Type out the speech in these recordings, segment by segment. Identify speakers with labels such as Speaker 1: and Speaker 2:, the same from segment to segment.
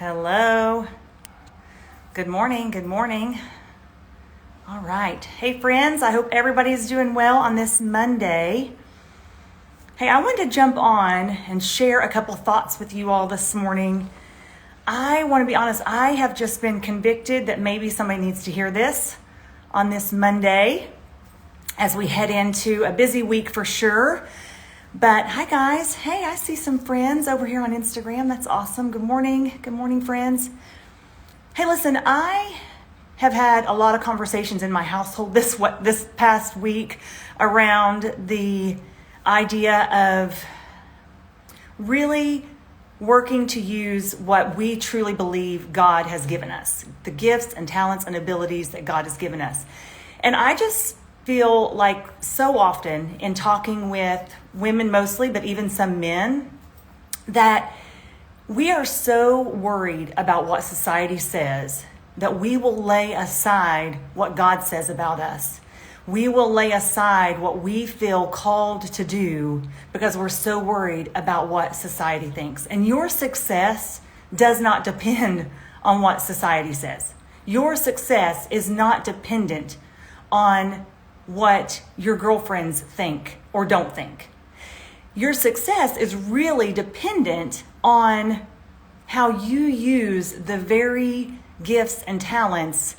Speaker 1: Hello. Good morning. Good morning. All right. Hey, friends. I hope everybody's doing well on this Monday. Hey, I wanted to jump on and share a couple thoughts with you all this morning. I want to be honest. I have just been convicted that maybe somebody needs to hear this on this Monday as we head into a busy week for sure. But hi guys. Hey, I see some friends over here on Instagram. That's awesome. Good morning. Good morning, friends. Hey, listen, I have had a lot of conversations in my household this past week around the idea of really working to use what we truly believe God has given us, the gifts and talents and abilities that God has given us. And I just feel like so often in talking with women mostly, but even some men, that we are so worried about what society says that we will lay aside what God says about us. We will lay aside what we feel called to do because we're so worried about what society thinks. And your success does not depend on what society says. Your success is not dependent on what your girlfriends think or don't think. Your success is really dependent on how you use the very gifts and talents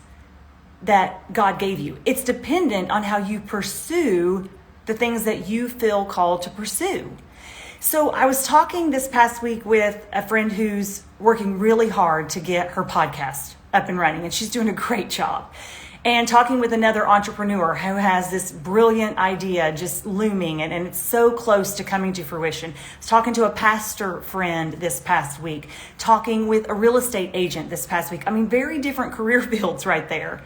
Speaker 1: that God gave you. It's dependent on how you pursue the things that you feel called to pursue. So I was talking this past week with a friend who's working really hard to get her podcast up and running, and she's doing a great job. And talking with another entrepreneur who has this brilliant idea just looming and it's so close to coming to fruition. I was talking to a pastor friend this past week, talking with a real estate agent this past week. I mean, very different career fields right there.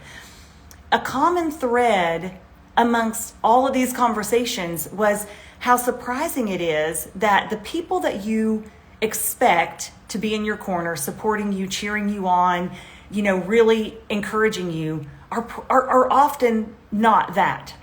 Speaker 1: A common thread amongst all of these conversations was how surprising it is that the people that you expect to be in your corner, supporting you, cheering you on, really encouraging you, are often not that.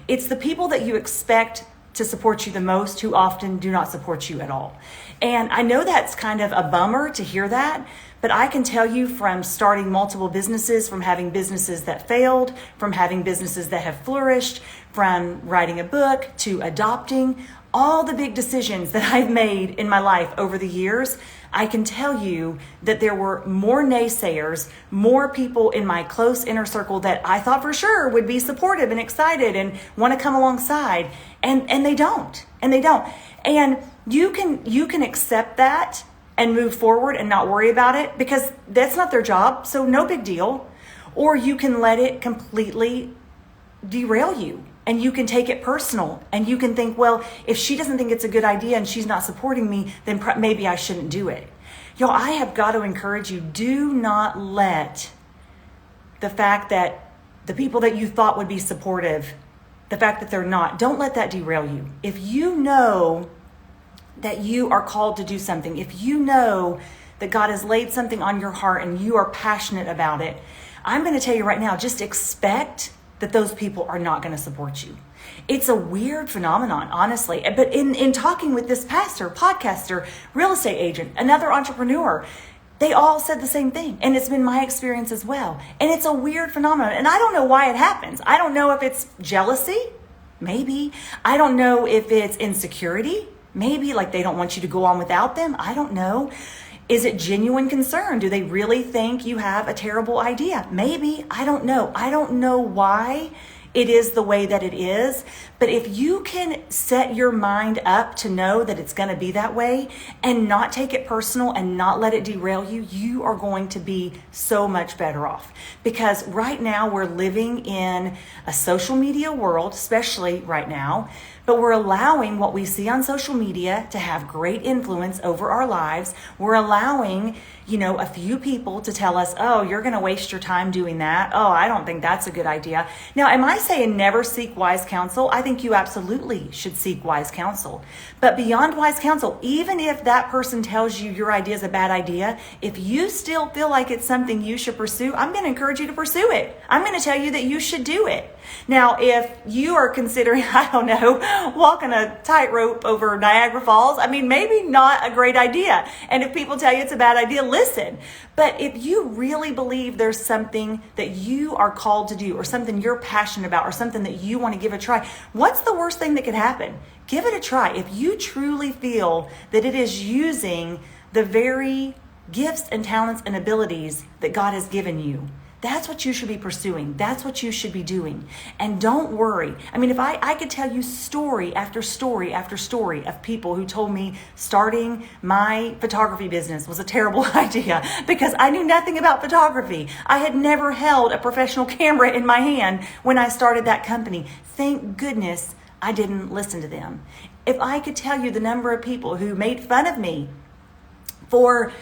Speaker 1: It's the people that you expect to support you the most who often do not support you at all. And I know that's kind of a bummer to hear that, but I can tell you from starting multiple businesses, from having businesses that failed, from having businesses that have flourished, from writing a book to adopting, all the big decisions that I've made in my life over the years, I can tell you that there were more naysayers, more people in my close inner circle that I thought for sure would be supportive and excited and want to come alongside. And they don't. And you can accept that and move forward and not worry about it because that's not their job. So no big deal. Or you can let it completely derail you. And you can take it personal and you can think, well, if she doesn't think it's a good idea and she's not supporting me, then maybe I shouldn't do it. Y'all, I have got to encourage you, do not let the fact that the people that you thought would be supportive, the fact that they're not, don't let that derail you. If you know that you are called to do something, if you know that God has laid something on your heart and you are passionate about it, I'm going to tell you right now, just expect that those people are not going to support you. It's a weird phenomenon, honestly. But in talking with this pastor, podcaster, real estate agent, another entrepreneur, they all said the same thing. And it's been my experience as well. And it's a weird phenomenon. And I don't know why it happens. I don't know if it's jealousy. Maybe. I don't know if it's insecurity. Maybe like they don't want you to go on without them. I don't know. Is it genuine concern? Do they really think you have a terrible idea? Maybe. I don't know. I don't know why it is the way that it is. But if you can set your mind up to know that it's going to be that way and not take it personal and not let it derail you, you are going to be so much better off. Because right now we're living in a social media world, especially right now, but we're allowing what we see on social media to have great influence over our lives. We're allowing, a few people to tell us, oh, you're going to waste your time doing that. Oh, I don't think that's a good idea. Now, am I saying never seek wise counsel? I think you absolutely should seek wise counsel. But beyond wise counsel, even if that person tells you your idea is a bad idea, if you still feel like it's something you should pursue, I'm going to encourage you to pursue it. I'm going to tell you that you should do it. Now, if you are considering, I don't know, walking a tightrope over Niagara Falls, I mean, maybe not a great idea. And if people tell you it's a bad idea, listen. But if you really believe there's something that you are called to do, or something you're passionate about, or something that you want to give a try, what's the worst thing that could happen? Give it a try. If you truly feel that it is using the very gifts and talents and abilities that God has given you, that's what you should be pursuing. That's what you should be doing. And don't worry. I mean, if I could tell you story after story after story of people who told me starting my photography business was a terrible idea because I knew nothing about photography. I had never held a professional camera in my hand when I started that company. Thank goodness I didn't listen to them. If I could tell you the number of people who made fun of me for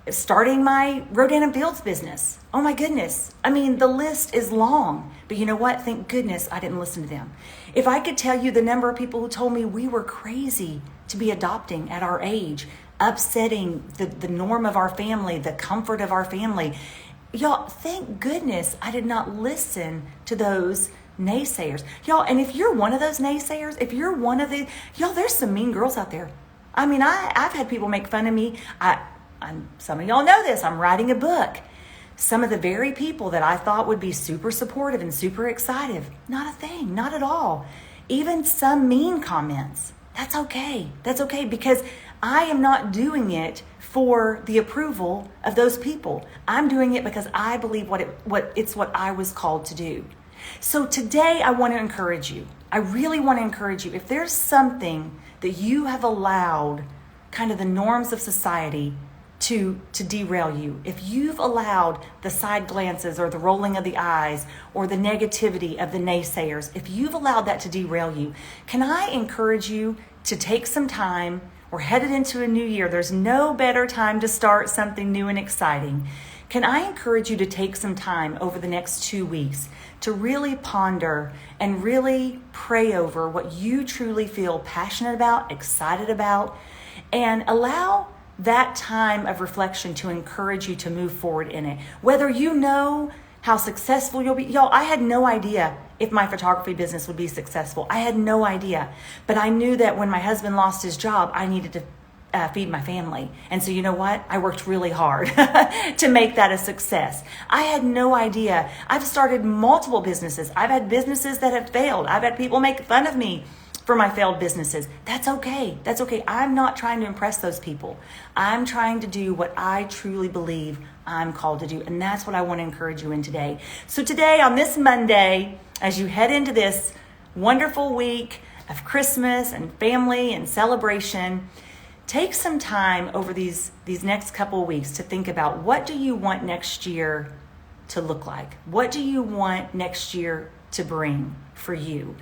Speaker 1: starting my Rodan and Fields business. Oh my goodness. I mean, the list is long, but you know what? Thank goodness I didn't listen to them. If I could tell you the number of people who told me we were crazy to be adopting at our age, upsetting the norm of our family, the comfort of our family. Y'all, thank goodness I did not listen to those naysayers. Y'all, and if you're one of those naysayers, if you're one of the, y'all, there's some mean girls out there. I mean, I've had people make fun of me. Some of y'all know this. I'm writing a book. Some of the very people that I thought would be super supportive and super excited, not a thing, not at all. Even some mean comments. That's okay. That's okay because I am not doing it for the approval of those people. I'm doing it because I believe what I was called to do. So today I want to encourage you. I really want to encourage you. If there's something that you have allowed kind of the norms of society to derail you, if you've allowed the side glances or the rolling of the eyes or the negativity of the naysayers, if you've allowed that to derail you, can I encourage you to take some time? We're headed into a new year. There's no better time to start something new and exciting. Can I encourage you to take some time over the next 2 weeks to really ponder and really pray over what you truly feel passionate about, excited about, and allow that time of reflection to encourage you to move forward in it. Whether you know how successful you'll be. Y'all, I had no idea if my photography business would be successful. I had no idea. But I knew that when my husband lost his job, I needed to feed my family. And so you know what? I worked really hard to make that a success. I had no idea. I've started multiple businesses. I've had businesses that have failed. I've had people make fun of me for my failed businesses. That's okay. That's okay. I'm not trying to impress those people. I'm trying to do what I truly believe I'm called to do. And that's what I want to encourage you in today. So today on this Monday, as you head into this wonderful week of Christmas and family and celebration, take some time over these next couple of weeks to think about what do you want next year to look like? What do you want next year to bring for you?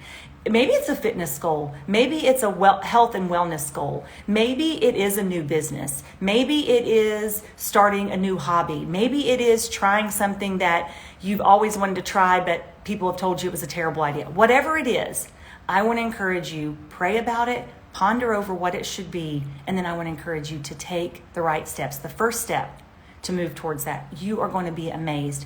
Speaker 1: Maybe it's a fitness goal. Maybe it's a health and wellness goal. Maybe it is a new business. Maybe it is starting a new hobby. Maybe it is trying something that you've always wanted to try, but people have told you it was a terrible idea. Whatever it is, I want to encourage you, pray about it, ponder over what it should be, and then I want to encourage you to take the right steps. The first step to move towards that. You are going to be amazed.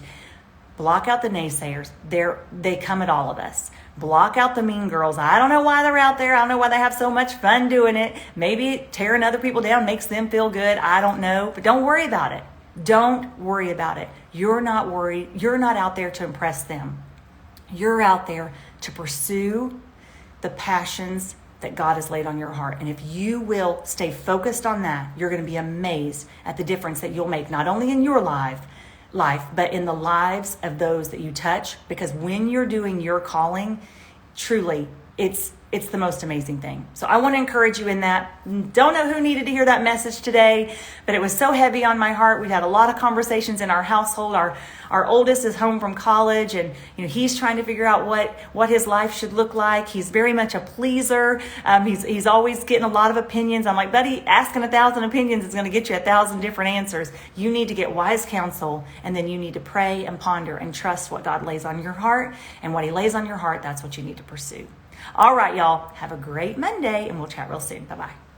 Speaker 1: Block out the naysayers. They come at all of us. Block out the mean girls. I don't know why they're out there. I don't know why they have so much fun doing it. Maybe tearing other people down makes them feel good. I don't know. But don't worry about it. Don't worry about it. You're not worried. You're not out there to impress them. You're out there to pursue the passions that God has laid on your heart. And if you will stay focused on that, you're going to be amazed at the difference that you'll make, not only in your life, but in the lives of those that you touch. Because when you're doing your calling, truly, it's the most amazing thing. So I want to encourage you in that. Don't know who needed to hear that message today, but it was so heavy on my heart. We've had a lot of conversations in our household. Our oldest is home from college, and he's trying to figure out what his life should look like. He's very much a pleaser. He's always getting a lot of opinions. I'm like, buddy, asking 1,000 opinions is going to get you 1,000 different answers. You need to get wise counsel, and then you need to pray and ponder and trust what God lays on your heart. And what He lays on your heart, that's what you need to pursue. All right, y'all. Have a great Monday, and we'll chat real soon. Bye-bye.